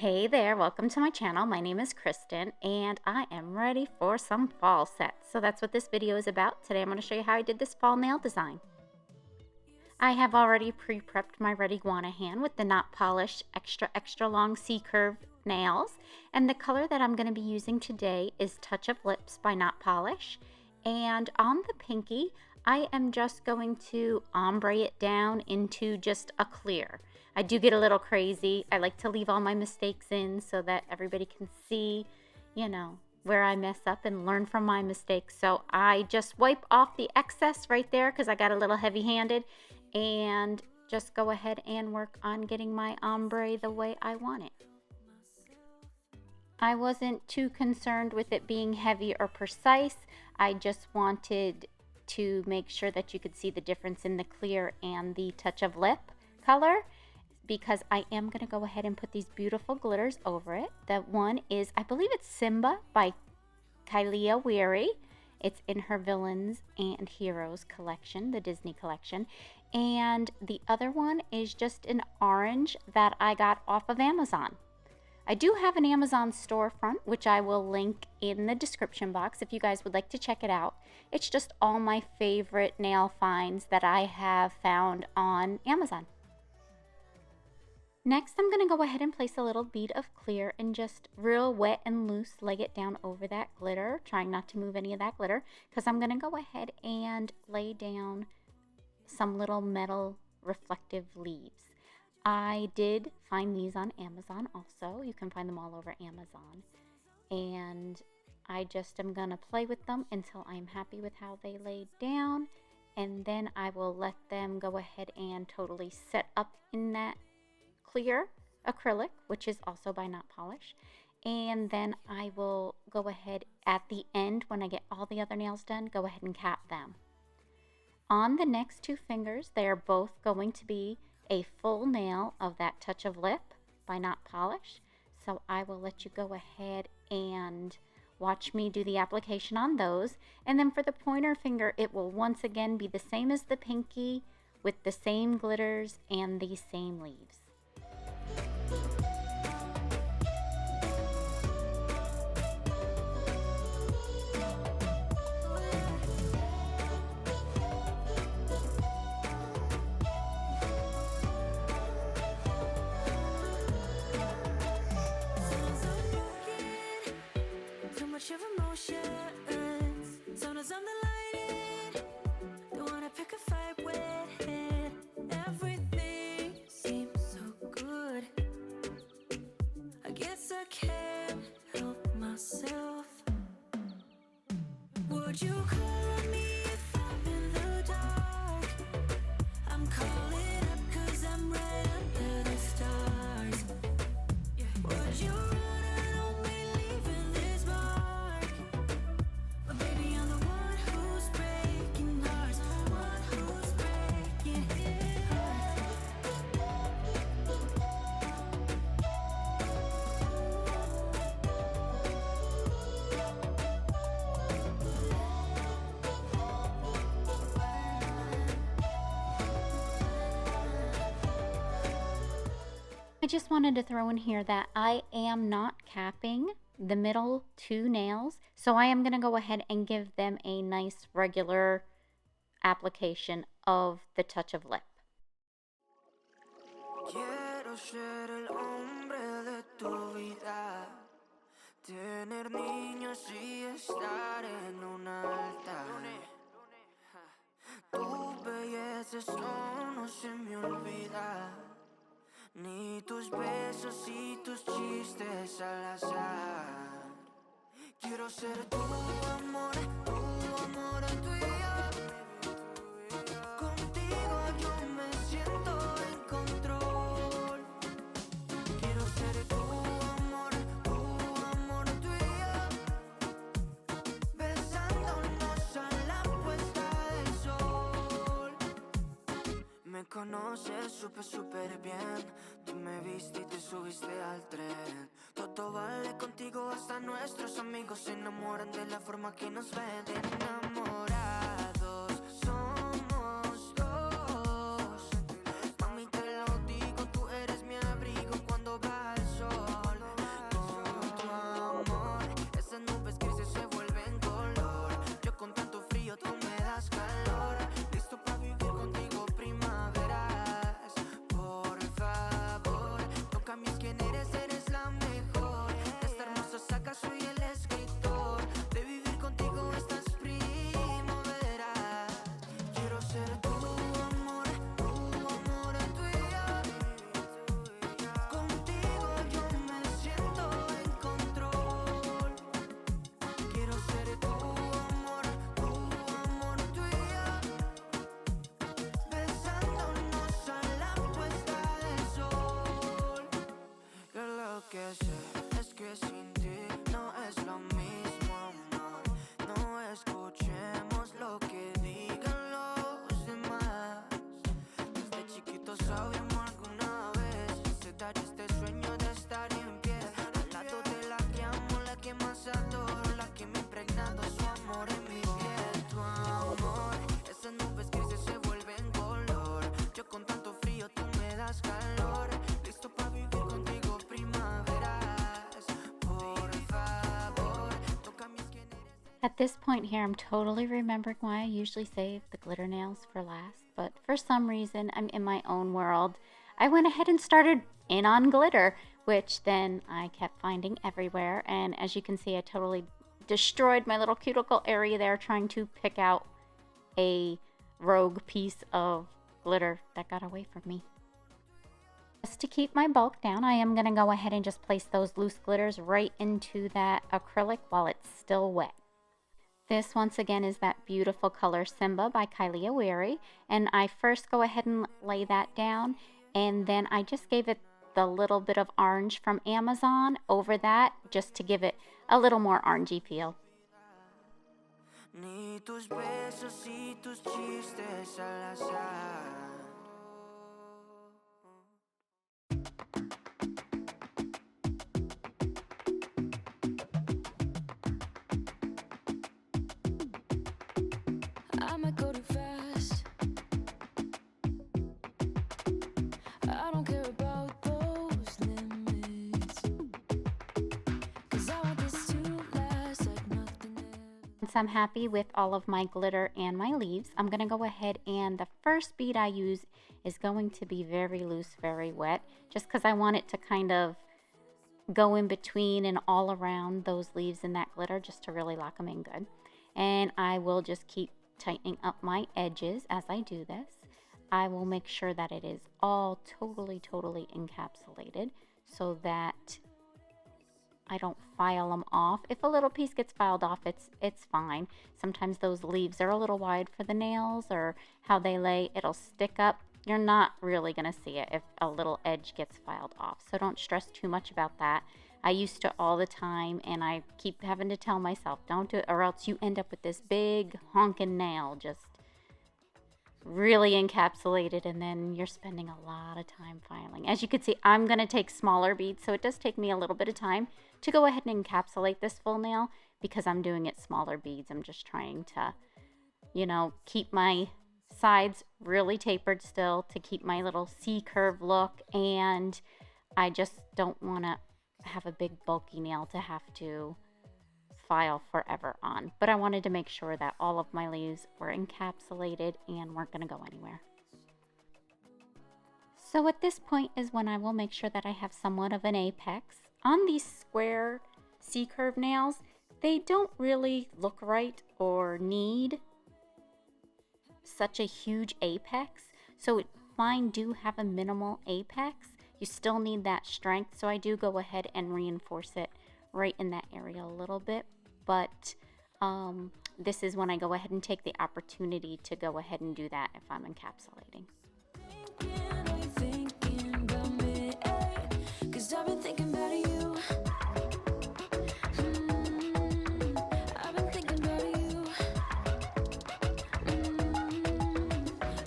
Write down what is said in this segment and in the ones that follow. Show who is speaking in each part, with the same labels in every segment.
Speaker 1: Hey there, welcome to my channel. My name is Kristen and I am ready for some fall sets. So that's what this video is about. Today I'm going to show you how I did this fall nail design. I have already pre-prepped my red iguana hand with the Notpolish extra long C-curve nails. And the color that I'm going to be using today is Touch of Lips by Notpolish. And on the pinky, I am just going to ombre it down into just a clear. I do get a little crazy. I like to leave all my mistakes in so that everybody can see, where I mess up and learn from my mistakes. So I just wipe off the excess right there because I got a little heavy-handed and just go ahead and work on getting my ombre the way I want it. I wasn't too concerned with it being heavy or precise. I just wanted to make sure that you could see the difference in the clear and the touch of lip color, because I am going to go ahead and put these beautiful glitters over it. That one is, I believe it's Simba by Kylea Wheary. It's in her Villains and Heroes collection, the Disney collection. And the other one is just an orange that I got off of Amazon. I do have an Amazon storefront, which I will link in the description box if you guys would like to check it out. It's just all my favorite nail finds that I have found on Amazon. Next, I'm going to go ahead and place a little bead of clear and just real wet and loose lay it down over that glitter, trying not to move any of that glitter, because I'm going to go ahead and lay down some little metal reflective leaves. I did find these on Amazon also. You can find them all over Amazon. And I just am going to play with them until I'm happy with how they laid down. And then I will let them go ahead and totally set up in that clear acrylic, which is also by Notpolish. And then I will go ahead at the end, when I get all the other nails done, go ahead and cap them. On the next two fingers, they are both going to be a full nail of that Touch of Lip by Notpolish. So I will let you go ahead and watch me do the application on those. And then for the pointer finger, it will once again be the same as the pinky with the same glitters and the same leaves.
Speaker 2: Would you call me if I'm in the dark? I'm calling up 'cause I'm right under the stars. Would you run and only leaving this mark? But baby, I'm the one who's breaking hearts, the one who's breaking hearts.
Speaker 1: I just wanted to throw in here that I am not capping the middle two nails, so I am going to go ahead and give them a nice regular application of the Touch of Lip.
Speaker 2: Quiero ser el hombre de tu vida, tener niños y estar en un altar. Tu belleza, eso no se me olvida. Ni tus besos y tus chistes al azar. Quiero ser tu amor tuyo. Contigo yo me siento en control. Quiero ser tu amor tuyo. Besándonos a la puesta del sol. Me conoces súper bien. Tú me viste y te subiste al tren. Todo vale contigo, hasta nuestros amigos se enamoran de la forma que nos ven. Enamorados somos dos. Mami, te lo digo, tú eres mi abrigo cuando baja el sol. que sé es que sin ti no es lo mismo, amor. No escuchemos lo que digan los demás. Desde chiquitos sabíamos alguna vez se daría este sueño de estar en pie al lado de la que amo, la que más adoro, la que me ha impregnado su amor en mi piel. Tu amor, esas nubes grises se vuelven color. Yo con tanto frío, tú me das calor. Listo para vivir contigo primaveras. Por favor, toca mis quienes.
Speaker 1: At this point here, I'm totally remembering why I usually save the glitter nails for last, but for some reason, I'm in my own world. I went ahead and started in on glitter, which then I kept finding everywhere, and as you can see, I totally destroyed my little cuticle area there trying to pick out a rogue piece of glitter that got away from me. Just to keep my bulk down, I am going to go ahead and just place those loose glitters right into that acrylic while it's still wet. This once again is that beautiful color Simba by Kylea Wheary, and I first go ahead and lay that down, and then I just gave it the little bit of orange from Amazon over that just to give it a little more orangey feel.
Speaker 2: Ni tus besos y tus chistes al azar. I might go too fast. I don't care about those limits. 'Cause I want this to last like nothing else.
Speaker 1: Once I'm happy with all of my glitter and my leaves, I'm going to go ahead and the first bead I use is going to be very loose, very wet, just because I want it to kind of go in between and all around those leaves and that glitter just to really lock them in good. And I will just keep tightening up my edges as I do this. I will make sure that it is all totally encapsulated so that I don't file them off. If a little piece gets filed off, it's fine. Sometimes those leaves are a little wide for the nails or how they lay, it'll stick up. You're not really going to see it if a little edge gets filed off. So don't stress too much about that. I used to all the time, and I keep having to tell myself, don't do it, or else you end up with this big honking nail just really encapsulated, and then you're spending a lot of time filing. As you can see, I'm going to take smaller beads, so it does take me a little bit of time to go ahead and encapsulate this full nail because I'm doing it smaller beads. I'm just trying to, you know, keep my sides really tapered still to keep my little C-curve look, and I just don't want to have a big bulky nail to have to file forever on. But I wanted to make sure that all of my leaves were encapsulated and weren't going to go anywhere. So at this point is when I will make sure that I have somewhat of an apex. On these square C-curve nails, they don't really look right or need such a huge apex. So mine do have a minimal apex. You still need that strength, so I do go ahead and reinforce it right in that area a little bit. But this is when I go ahead and take the opportunity to go ahead and do that if I'm encapsulating.
Speaker 2: Thinking about me, 'cause I've been thinking about you. I've been thinking about you.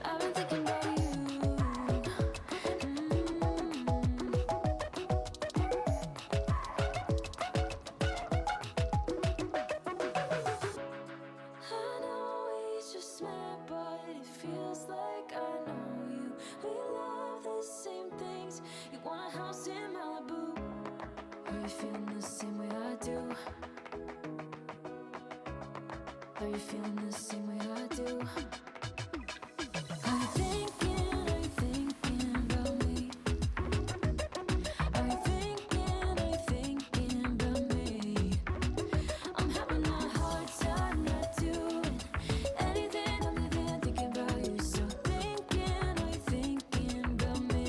Speaker 2: I've been thinking about you. I know he's just mad, but it feels like I know you. We love the same things. You want a house in Malibu. Are you feeling the same way I do? Are you feeling the same way I do? Are you thinking about me? Are you thinking about me? I'm having a hard time not doing anything other than thinking about you. So are you thinking about me?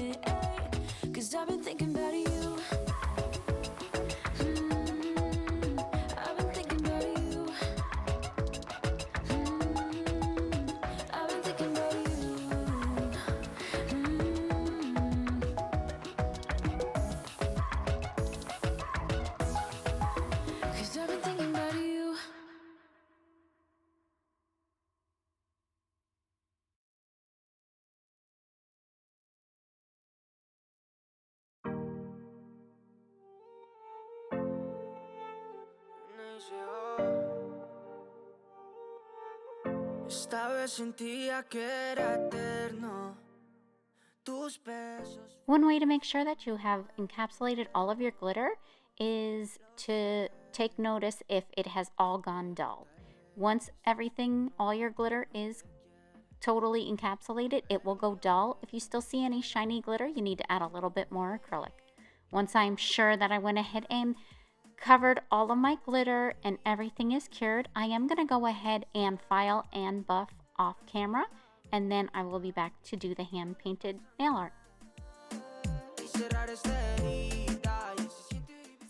Speaker 2: 'Cause I've been thinking about you. I've been thinking about you. I've been thinking about you.
Speaker 1: One way to make sure that you have encapsulated all of your glitter is to take notice if it has all gone dull. Once everything, all your glitter is totally encapsulated, it will go dull. If you still see any shiny glitter, you need to add a little bit more acrylic. Once I'm sure that I went ahead and covered all of my glitter and everything is cured, I am going to go ahead and file and buff off camera, and then I will be back to do the hand painted nail art.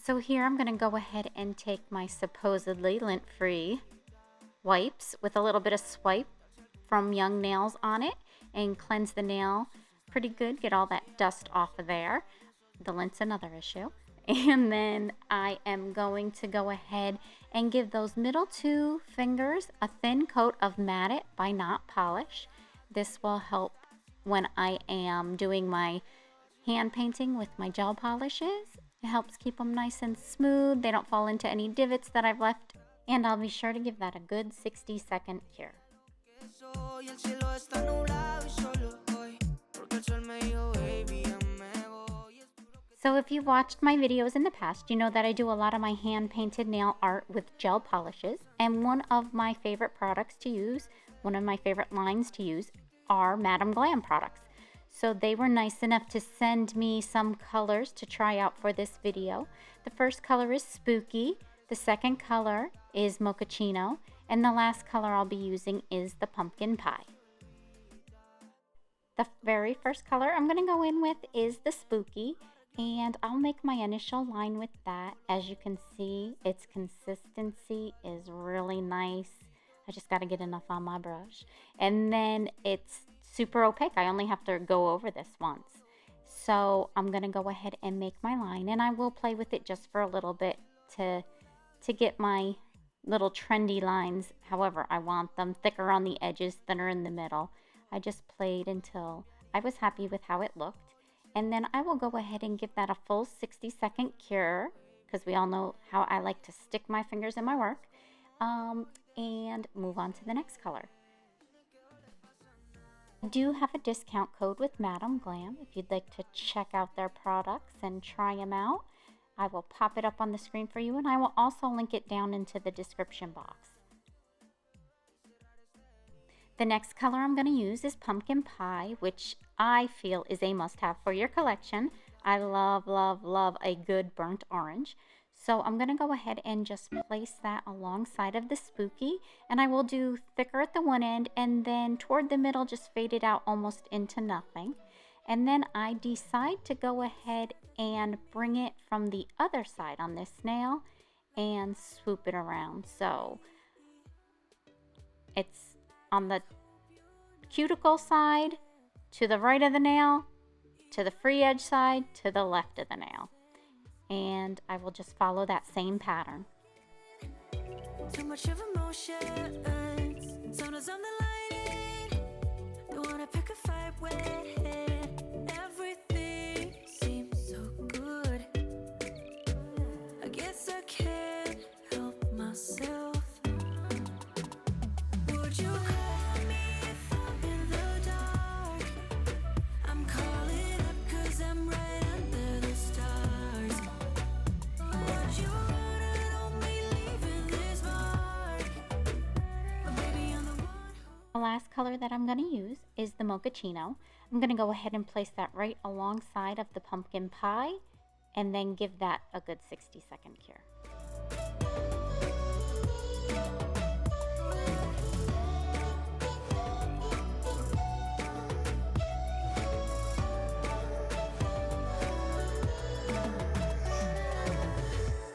Speaker 1: So here I'm going to go ahead and take my supposedly lint-free wipes with a little bit of swipe from Young Nails on it and cleanse the nail pretty good, get all that dust off of there. The lint's another issue. And then I am going to go ahead and give those middle two fingers a thin coat of Matte-It by Notpolish. This will help when I am doing my hand painting with my gel polishes. It helps keep them nice and smooth. They don't fall into any divots that I've left. And I'll be sure to give that a good 60-second cure. So if you've watched my videos in the past, you know that I do a lot of my hand-painted nail art with gel polishes. And one of my favorite products to use, one of my favorite lines to use, are Madam Glam products. So they were nice enough to send me some colors to try out for this video. The first color is Spooky, the second color is Mochaccino, and the last color I'll be using is the Pumpkin Pie. The very first color I'm going to go in with is the Spooky, and I'll make my initial line with that. As you can see, its consistency is really nice. I just got to get enough on my brush. And then it's super opaque. I only have to go over this once. So I'm going to go ahead and make my line, and I will play with it just for a little bit to get my little trendy lines however I want them, thicker on the edges, thinner in the middle. I just played until I was happy with how it looked. And then I will go ahead and give that a full 60-second cure, because we all know how I like to stick my fingers in my work, and move on to the next color. I do have a discount code with Madam Glam if you'd like to check out their products and try them out. I will pop it up on the screen for you, and I will also link it down into the description box. The next color I'm going to use is Pumpkin Pie, which I feel is a must-have for your collection. I love, love, love a good burnt orange. So I'm going to go ahead and just place that alongside of the Spooky, and I will do thicker at the one end, and then toward the middle just fade it out almost into nothing. And then I decide to go ahead and bring it from the other side on this nail and swoop it around. So it's on the cuticle side, to the right of the nail, to the free edge side, to the left of the nail. And I will just follow that same pattern.
Speaker 2: Too much of emotion, sometimes I'm the lighting. Don't wanna pick a fight with it. Everything seems so good. I guess I can't help myself. Would you call me if I'm in the dark? I'm calling up 'cause I'm right under the stars. Would you run on me leaving this mark? But baby, I'm the one who...
Speaker 1: The last color that I'm going to use is the Mochaccino. I'm going to go ahead and place that right alongside of the Pumpkin Pie, and then give that a good 60-second cure.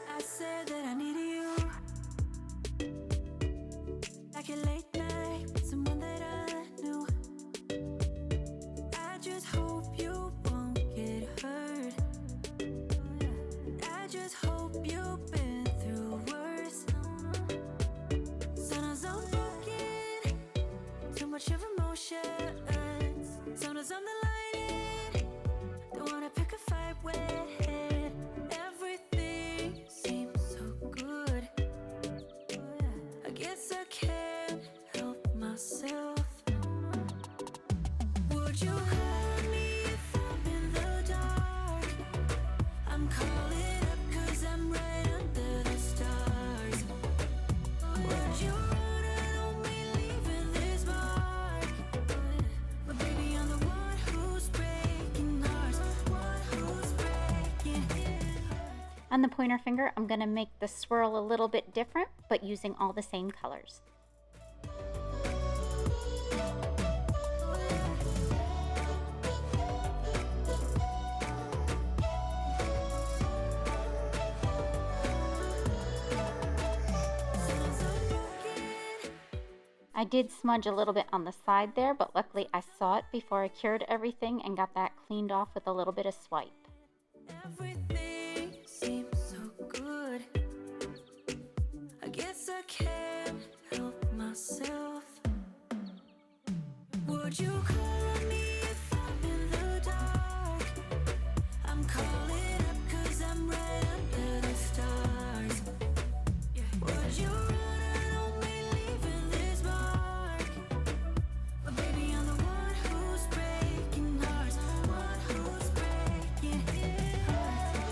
Speaker 2: I said that I needed you, like a late night, someone that I knew. I just hope you won't get hurt. I just hope you've been through worse. Sometimes I'm broken, too much of emotions. Sometimes I'm the lighting, don't wanna pick a fight with it. Everything seems so good.
Speaker 1: On the pointer finger, I'm going to make the swirl a little bit different, but using all the same colors. I did smudge a little bit on the side there, but luckily I saw it before I cured everything and got that cleaned off with a little bit of swipe.
Speaker 2: Everything seems so good. I guess I can't help myself. Would you call me if I'm in the dark? I'm calling up 'cause I'm right under the stars. Would you run on me leaving this mark? But baby, I'm the one who's breaking hearts, the one who's breaking hearts.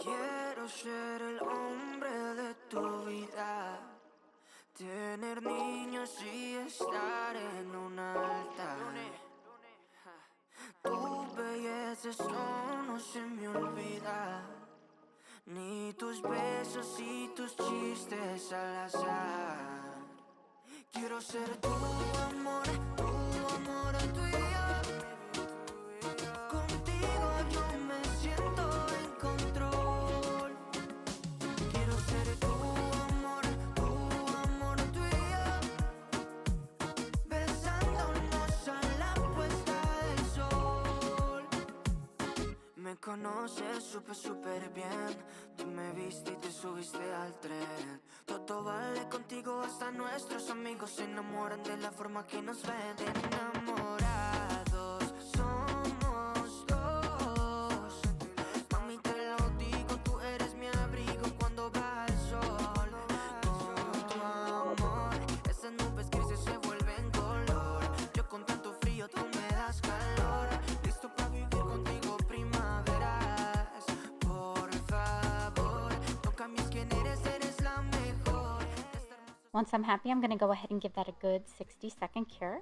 Speaker 2: Quiero ser el hombre de tu vida, tener niños y estar en un altar. Tu belleza, eso no se me olvida, ni tus besos y tus chistes al azar. Quiero ser tu amor tuyo. Contigo yo me siento en control. Quiero ser tu amor tuyo. Besándonos a la puesta del sol. Me conoces súper bien. Tú me viste y te subiste al tren. Todo vale contigo, hasta nuestros amigos se enamoran de la forma que nos ven. Enamorados somos dos. Mami, te lo digo, tú eres mi abrigo cuando va el sol. Con tu amor, esas nubes grises se vuelven color. Yo con tanto frío, tú me das calor. Listo para vivir contigo primaveras. Por favor, no cambies quién eres, eres la mejor.
Speaker 1: Once I'm happy, I'm going to go ahead and give that a good 60-second cure.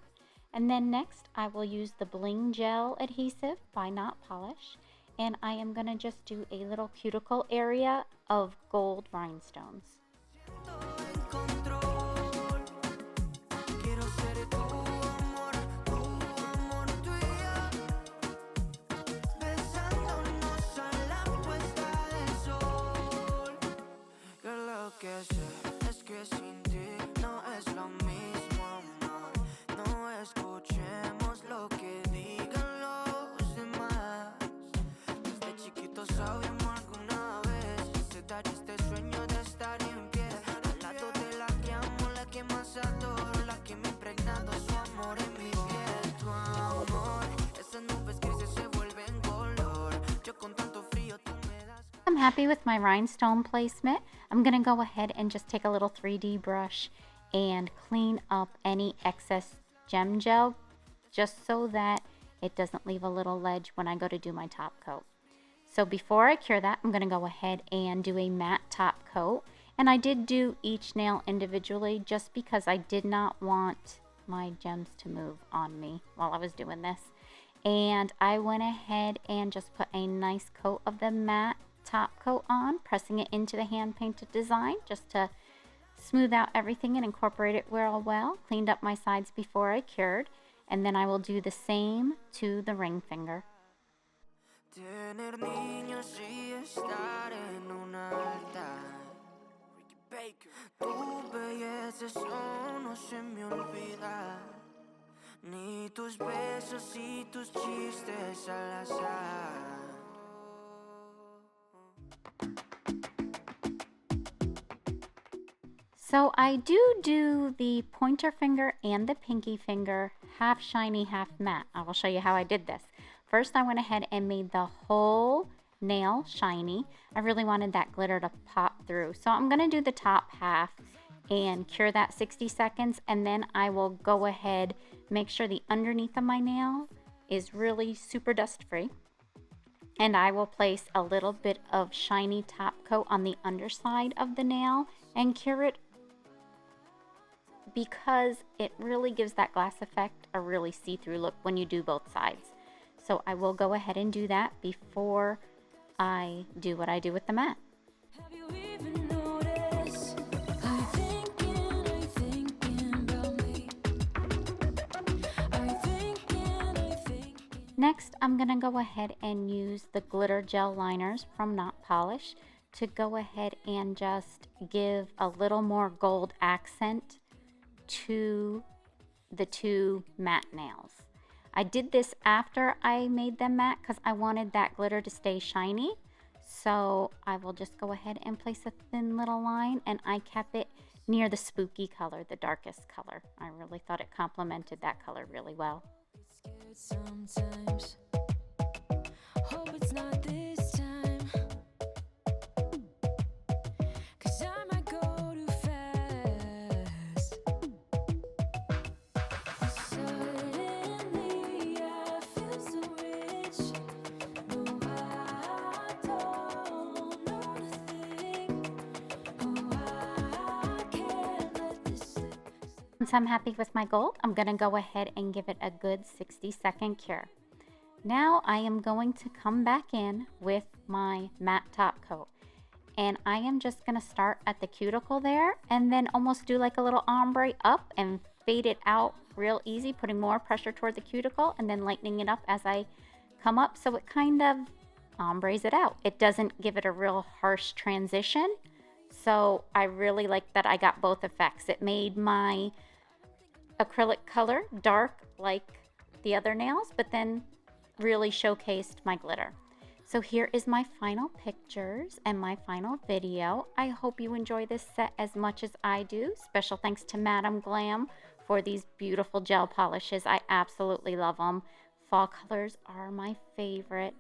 Speaker 1: And then next, I will use the Bling Gel Adhesive by Notpolish. And I am going to just do a little cuticle area of gold rhinestones.
Speaker 2: En control. Quiero ser tu amor tuyo. Besándonos a la puesta del sol. Que lo que sé es que sin ti no es lo mismo, amor. No escuchemos lo que digan los demás. Desde chiquitos sabíamos alguna vez se daría este sueño de estar en pie al lado de la que amo, la que más adoro, la que me ha impregnado su amor en mi piel. Tu amor, esas nubes grises se vuelven color. Yo con tanto frío tú me das.
Speaker 1: I'm happy with my rhinestone placement. I'm going to go ahead and just take a little 3D brush and clean up any excess gem gel just so that it doesn't leave a little ledge when I go to do my top coat. So before I cure that, I'm going to go ahead and do a matte top coat. And I did do each nail individually just because I did not want my gems to move on me while I was doing this. And I went ahead and just put a nice coat of the matte top coat on, pressing it into the hand painted design just to smooth out everything and incorporate it real well. Cleaned up my sides before I cured, and then I will do the same to the ring finger.
Speaker 2: Tener niños y estar en un altar. Tu belleza, eso no se me olvida, ni tus besos y tus chistes al azar.
Speaker 1: So I do the pointer finger and the pinky finger half shiny, half matte. I will show you how I did this. First, I went ahead and made the whole nail shiny. I really wanted that glitter to pop through. So I'm going to do the top half and cure that 60 seconds, and then I will go ahead, make sure the underneath of my nail is really super dust free. And I will place a little bit of shiny top coat on the underside of the nail and cure it, because it really gives that glass effect a really see-through look when you do both sides. So I will go ahead and do that before I do what I do with the matte.
Speaker 2: Have you even noticed? Are you thinking about me? Are you thinking?
Speaker 1: Next, I'm gonna go ahead and use the glitter gel liners from Notpolish to go ahead and just give a little more gold accent to the two matte nails. I did this after I made them matte because I wanted that glitter to stay shiny. So I will just go ahead and place a thin little line, and I kept it near the spooky color, the darkest color. I really thought it complemented that color really well.
Speaker 2: Scared sometimes. Hope it's not this time. 'Cause I might go too fast. Suddenly I feel so rich. No, I don't know nothing. Oh, I can't let this slip.
Speaker 1: Once I'm happy with my gold, I'm gonna go ahead and give it a good 60-second cure. Now I am going to come back in with my matte top coat. And I am just gonna start at the cuticle there and then almost do like a little ombre up and fade it out real easy, putting more pressure toward the cuticle and then lightening it up as I come up, so it kind of ombres it out. It doesn't give it a real harsh transition. So I really like that I got both effects. It made my acrylic color dark like the other nails, but then really showcased my glitter. So here is my final pictures and my final video. I hope you enjoy this set as much as I do. Special thanks to Madam Glam for these beautiful gel polishes. I absolutely love them. Fall colors are my favorite.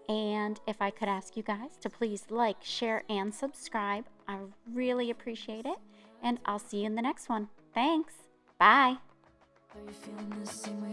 Speaker 1: And if I could ask you guys to please like, share, and subscribe, I really appreciate it. And I'll see you in the next one. Thanks. Bye.
Speaker 2: Are you feeling the same